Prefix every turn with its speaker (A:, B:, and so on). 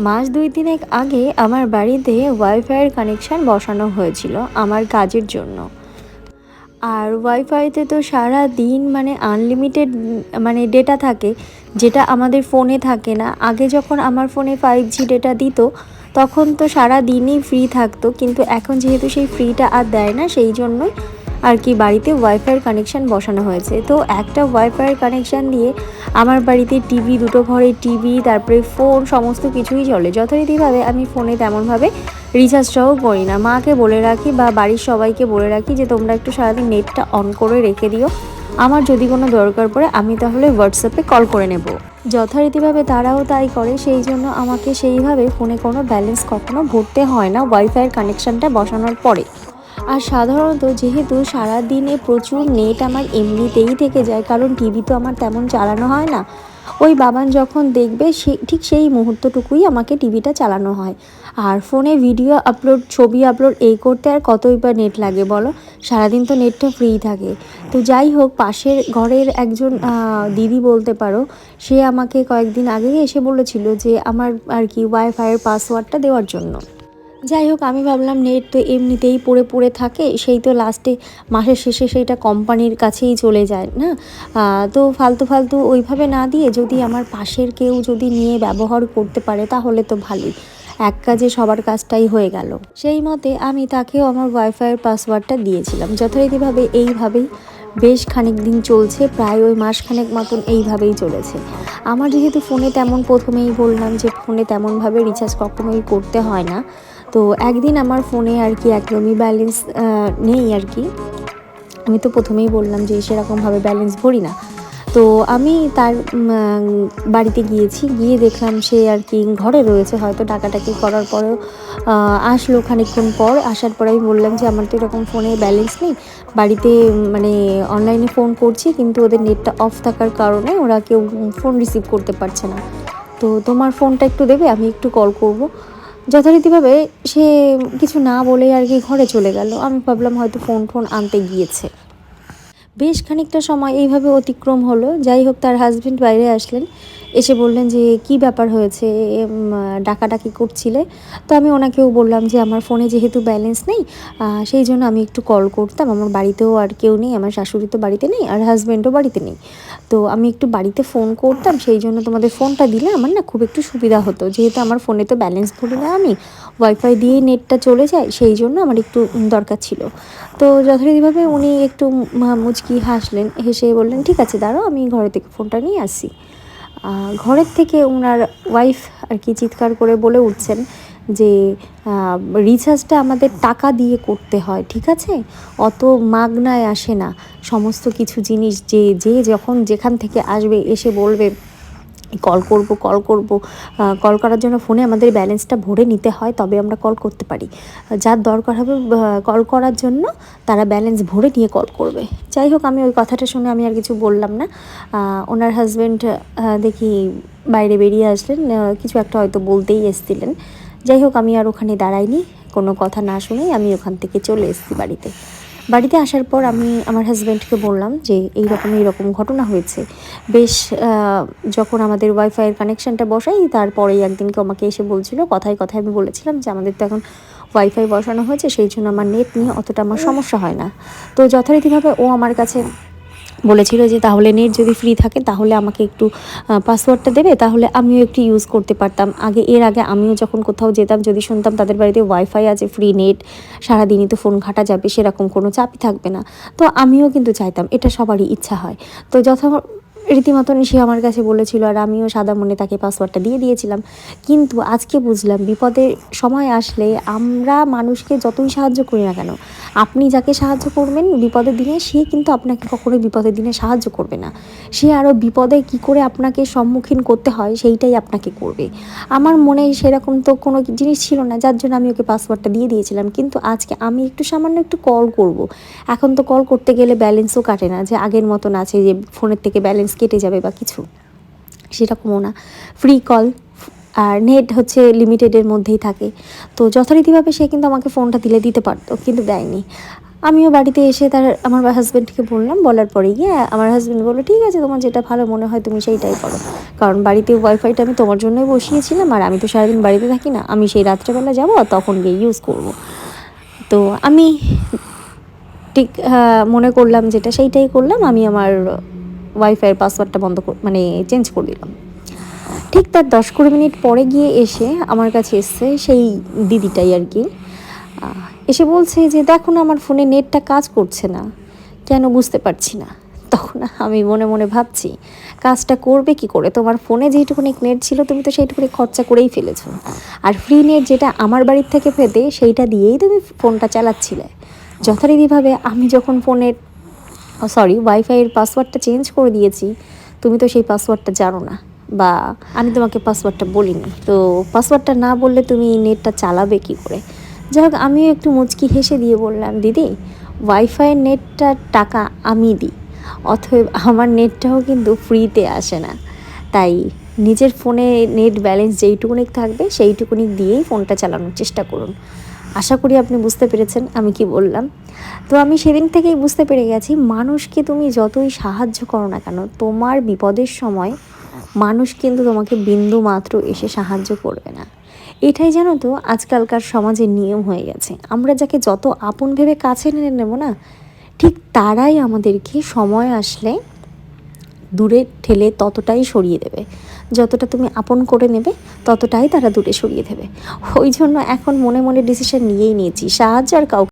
A: মাস ২-৩ আগে আমার বাড়িতে ওয়াইফাইয়ের কানেকশান বসানো হয়েছিল আমার কাজের জন্য। আর ওয়াইফাইতে তো সারাদিন মানে আনলিমিটেড মানে ডেটা থাকে, যেটা আমাদের ফোনে থাকে না। আগে যখন আমার ফোনে 5G ডেটা দিত, তখন তো সারাদিনই ফ্রি থাকতো, কিন্তু এখন যেহেতু সেই ফ্রিটা আর দেয় না, সেই জন্যই আর কি বাড়িতে ওয়াইফাইয়ের কানেকশান বসানো হয়েছে। তো একটা ওয়াইফাইয়ের কানেকশান দিয়ে আমার বাড়িতে টিভি, দুটো ঘরে টিভি, তারপরে ফোন, সমস্ত কিছুই চলে। যথারীতিভাবে আমি ফোনে তেমনভাবে রিচার্জটাও করি না। মাকে বলে রাখি বা বাড়ির সবাইকে বলে রাখি যে তোমরা একটু সারাদিন নেটটা অন করে রেখে দিও, আমার যদি কোনো দরকার পড়ে আমি তাহলে হোয়াটসঅ্যাপে কল করে নেব। যথারীতিভাবে তারাও তাই করে, সেই জন্য আমাকে সেইভাবে ফোনে কোনো ব্যালেন্স কখনো ভরতে হয় না ওয়াইফাইয়ের কানেকশানটা বসানোর পরে। আর সাধারণত যেহেতু সারাদিনে প্রচুর নেট আমার এমনিতেই থেকে যায়, কারণ টিভি তো আমার তেমন চালানো হয় না। ওই বাবান যখন দেখবে ঠিক সেই মুহূর্তটুকুই আমাকে টিভিটা চালানো হয়। আর ফোনে ভিডিও আপলোড, ছবি আপলোড এই করতে আর কতই বা নেট লাগে বলো? সারাদিন তো নেটটা ফ্রি থাকে। তো যাই হোক, পাশের ঘরের একজন দিদি বলতে পারো, সে আমাকে কয়েকদিন আগেই এসে বলেছিল যে আমার আর কি ওয়াইফাইয়ের পাসওয়ার্ডটা দেওয়ার জন্য। যাই হোক, আমি ভাবলাম নেট তো এমনিতেই পড়ে পড়ে থাকে, সেই তো লাস্টে মাসের শেষে সেইটা কোম্পানির কাছেই চলে যায় না। তো ফালতু ফালতু ওইভাবে না দিয়ে যদি আমার পাশের কেউ যদি নিয়ে ব্যবহার করতে পারে তাহলে তো ভালোই, এক কাজে সবার কাজটাই হয়ে গেল। সেই মতে আমি তাকেও আমার ওয়াইফাইয়ের পাসওয়ার্ডটা দিয়েছিলাম। যথারীতিভাবে এইভাবেই বেশ খানিক দিন চলছে, প্রায় ওই মাসখানেক মতন এইভাবেই চলেছে। আমার যেহেতু ফোনে তেমন, প্রথমেই বললাম যে ফোনে তেমনভাবে রিচার্জ কখনোই করতে হয় না। তো একদিন আমার ফোনে আর কি একদমই ব্যালেন্স নেই আর কি। আমি তো প্রথমেই বললাম যে সেরকমভাবে ব্যালেন্স ভরি না। তো আমি তার বাড়িতে গিয়েছি, গিয়ে দেখলাম সে আর কি ঘরে রয়েছে, হয়তো ডাকাডাকি করার পরেও আসলো। খানিকক্ষণ পর আসার পরে আমি বললাম যে আমার তো এরকম ফোনে ব্যালেন্স নেই, বাড়িতে মানে অনলাইনে ফোন করছি, কিন্তু ওদের নেটটা অফ থাকার কারণে ওরা কেউ ফোন রিসিভ করতে পারছে না। তো তোমার ফোনটা একটু দেবে, আমি একটু কল করব। যথারীতিভাবে সে কিছু না বলেই আর কি ঘরে চলে গেল। আমি ভাবলাম হয়তো ফোন আনতে গিয়েছে। বেশ খানিকটা সময় এইভাবে অতিক্রম হলো। যাই হোক, তার হাজবেন্ড বাইরে আসলেন, এসে বললেন যে কি ব্যাপার হয়েছে, ডাকাডাকি করছিলে? তো আমি ওনাকেও বললাম যে আমার ফোনে যেহেতু ব্যালেন্স নেই, সেই জন্য আমি একটু কল করতাম। আমার বাড়িতেও আর কেউ নেই, আমার শাশুড়ি তো বাড়িতে নেই, আর হাজব্যান্ডও বাড়িতে নেই। তো আমি একটু বাড়িতে ফোন করতাম, সেই জন্য তোমাদের ফোনটা দিলে আমার না খুব একটু সুবিধা হতো, যেহেতু আমার ফোনে তো ব্যালেন্স ভরি না, আমি ওয়াইফাই দিয়েই নেটটা চলে যায়, সেই জন্য আমার একটু দরকার ছিল। তো যথারীতিভাবে উনি একটু মুচকি হাসলেন, হেসে বললেন ঠিক আছে দাঁড়াও, আমি ঘরে থেকে ফোনটা নিয়ে আসি। ঘরের থেকে ওনার ওয়াইফ আর কি চিৎকার করে বলে উঠছেন যে রিচার্জটা আমাদের টাকা দিয়ে করতে হয়, ঠিক আছে? অত মাগনায় আসে না সমস্ত কিছু জিনিস, যে যে যখন যেখান থেকে আসবে এসে বলবে কল করব। কল করার জন্য ফোনে আমাদের ব্যালেন্সটা ভরে নিতে হয়, তবে আমরা কল করতে পারি। যার দরকার হবে কল করার জন্য, তারা ব্যালেন্স ভরে নিয়ে কল করবে। যাই হোক, আমি ওই কথাটা শুনে আমি আর কিছু বললাম না। ওনার হাজব্যান্ড দেখি বাইরে বেরিয়ে আসলেন, কিছু একটা হয়তো বলতেই এসেছিলেন। যাই হোক, আমি আর ওখানে দাঁড়াইনি, কোনো কথা না শুনেই আমি ওখান থেকে চলে এসেছি বাড়িতে। বাড়িতে আসার পর আমি আমার হাজব্যান্ডকে বললাম যে এইরকম ঘটনা হয়েছে। বেশ যখন আমাদের ওয়াইফাইয়ের কানেকশানটা বসাই, তারপরেই একদিনকে আমাকে এসে বলছিল, কথায় কথায় আমি বলেছিলাম যে আমাদের তো এখন ওয়াইফাই বসানো হয়েছে, সেই জন্য আমার নেট নিয়ে অতটা আমার সমস্যা হয় না। তো যথারীতিভাবে ও আমার কাছে বলেছিল যে তাহলে নেট যদি ফ্রি থাকে তাহলে আমাকে একটু পাসওয়ার্ডটা দেবে, তাহলে আমিও একটু ইউজ করতে পারতাম। এর আগে আমিও যখন কোথাও যেতাম, যদি শুনতাম তাদের বাড়িতে ওয়াইফাই আছে, ফ্রি নেট, সারাদিনই তো ফোন ঘাটা যাবে, সেরকম কোনো চাপই থাকবে না। তো আমিও কিন্তু চাইতাম, এটা সবারই ইচ্ছা হয়। তো রীতিমতন সে আমার কাছে বলেছিল, আর আমিও সাদা মনে তাকে পাসওয়ার্ডটা দিয়ে দিয়েছিলাম। কিন্তু আজকে বুঝলাম, বিপদের সময় আসলে আমরা মানুষকে যতই সাহায্য করি না কেন, আপনি যাকে সাহায্য করবেন বিপদের দিনে, সে কিন্তু আপনাকে কখনোই বিপদের দিনে সাহায্য করবে না। সে আরও বিপদে কি করে আপনাকে সম্মুখীন করতে হয় সেইটাই আপনাকে করবে। আমার মনে সেরকম তো কোনো জিনিস ছিল না, যার জন্য আমি ওকে পাসওয়ার্ডটা দিয়ে দিয়েছিলাম। কিন্তু আজকে আমি একটু সামান্য একটু কল করব, এখন তো কল করতে গেলে ব্যালেন্সও কাটে না, যে আগের মতন আছে যে ফোনের থেকে ব্যালেন্স কেটে যাবে বা কিছু, সেরকমও না। ফ্রি কল, আর নেট হচ্ছে লিমিটেডের মধ্যেই থাকে। তো যথারীতিভাবে সে কিন্তু আমাকে ফোনটা দিতে পারতো, কিন্তু দেয়নি। আমিও বাড়িতে এসে আমার হাজব্যান্ডকে বললাম, বলার পরে গিয়ে আমার হাজব্যান্ড বললো ঠিক আছে, তোমার যেটা ভালো মনে হয় তুমি সেইটাই করো, কারণ বাড়িতে ওয়াইফাইটা আমি তোমার জন্যই বসিয়েছিলাম, আর আমি তো সারাদিন বাড়িতে থাকি না, আমি সেই রাত্রেবেলা যাবো তখন গিয়ে ইউজ করব। তো আমি ঠিক মনে করলাম যেটা সেইটাই করলাম, আমি আমার ওয়াইফাইয়ের পাসওয়ার্ডটা মানে চেঞ্জ করে দিলাম। ঠিক তার 10-20 মিনিট পরে গিয়ে এসে আমার কাছে এসছে সেই দিদিটাই আর কি, এসে বলছে যে দেখো না আমার ফোনে নেটটা কাজ করছে না, কেন বুঝতে পারছি না। তখন আমি মনে মনে ভাবছি, কাজটা করবে কি করে, তোমার ফোনে যেইটুকুনি নেট ছিল তুমি তো সেইটুকুনি খরচা করেই ফেলেছো, আর ফ্রি নেট যেটা আমার বাড়ির থেকে পেতে সেইটা দিয়েই তুমি ফোনটা চালাচ্ছিলে। যথারীতিভাবে আমি যখন ওয়াইফাইয়ের পাসওয়ার্ডটা চেঞ্জ করে দিয়েছি, তুমি তো সেই পাসওয়ার্ডটা জানো না, বা আমি তোমাকে পাসওয়ার্ডটা বলিনি, তো পাসওয়ার্ডটা না বললে তুমি নেটটা চালাবে কি করে। যাই হোক, আমিও একটু মুচকি হেসে দিয়ে বললাম, দিদি ওয়াইফাইয়ের নেটটার টাকা আমি দিই, অতএব আমার নেটটাও কিন্তু ফ্রিতে আসে না, তাই নিজের ফোনে নেট ব্যালেন্স যেইটুকুনি থাকবে সেইটুকুনি দিয়েই ফোনটা চালানোর চেষ্টা করুন। আশা করি আপনি বুঝতে পেরেছেন আমি কি বললাম। তো আমি সেদিন থেকেই বুঝতে পেরে গেছি, মানুষকে তুমি যতই সাহায্য করো না কেন, তোমার বিপদের সময় মানুষ কিন্তু তোমাকে বিন্দু মাত্র এসে সাহায্য করবে না। এটাই জানো তো আজকালকার সমাজের নিয়ম হয়ে গেছে, আমরা যাকে যত আপন ভেবে কাছে নিয়ে নেব না, ঠিক তারাই আমাদেরকে সময় আসলে দূরে ঠেলে ততটাই সরিয়ে দেবে। যতটা তুমি আপন করে নেবে ততটাই তারা দূরে সরিয়ে দেবে। ওই জন্য এখন মনে মনে ডিসিশন নিয়েই নিয়েছি, সাহায্য আর কাউকে